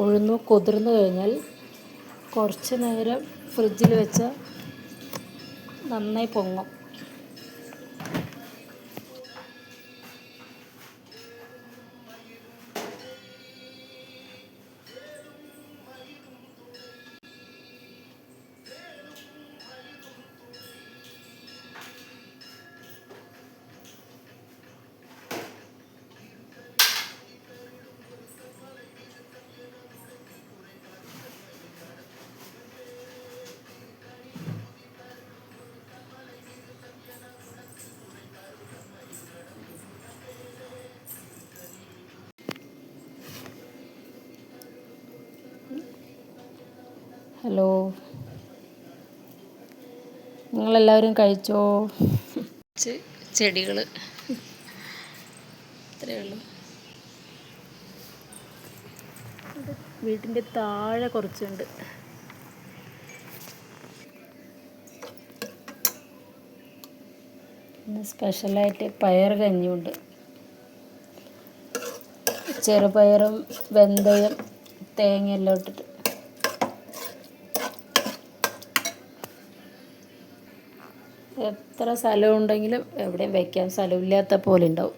ഉഴുന്ന് കുതിർന്ന് കഴിഞ്ഞാൽ കുറച്ച് നേരം ഫ്രിഡ്ജിൽ വെച്ചാൽ നന്നായി പൊങ്ങും. ഹലോ, നിങ്ങളെല്ലാവരും കഴിച്ചോ? ചെടികൾ ഇത്രയേ ഉള്ളൂ. വീട്ടിൻ്റെ താഴെ കുറച്ചുണ്ട്. പിന്നെ സ്പെഷ്യലായിട്ട് പയർ കഞ്ഞിയുണ്ട്. ചെറുപയറും വെന്തയും തേങ്ങയെല്ലാം ഇട്ടിട്ട്. എത്ര സ്ഥലം ഉണ്ടെങ്കിലും എവിടെയും വയ്ക്കാൻ സ്ഥലമില്ലാത്ത പോലെ ഉണ്ടാവും.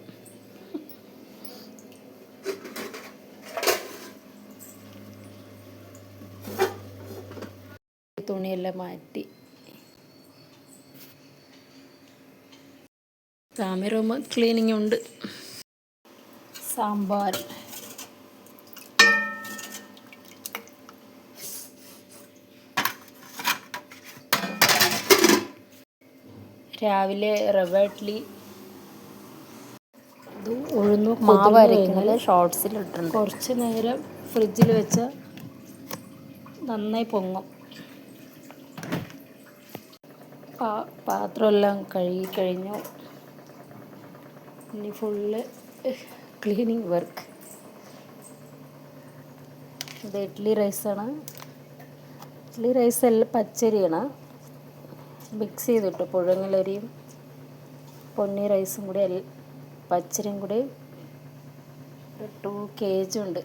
തുണിയെല്ലാം മാറ്റി സാമി റൂം ക്ലീനിങ് ഉണ്ട്. സാമ്പാർ, രാവിലെ റവ ഇഡ്ഡലി. ഇത് ഉഴുന്ന് മാവ് അരയ്ക്കുന്നത് ഷോർട്സിലിട്ടുണ്ട്. കുറച്ച് നേരം ഫ്രിഡ്ജിൽ വെച്ചാൽ നന്നായി പൊങ്ങും. പാത്രമെല്ലാം കഴുകി കഴിഞ്ഞു. ഇനി ഫുള്ള് ക്ലീനിങ് വർക്ക്. ഇത് ഇഡ്ഡലി റൈസാണ്. ഇഡ്ഡലി റൈസ് എല്ലാം പച്ചരിയാണ്. മിക്സ് ചെയ്തിട്ട് പുഴുങ്ങലരിയും പൊന്നി റൈസും കൂടി പച്ചരിയും കൂടി 2 kg ഉണ്ട്.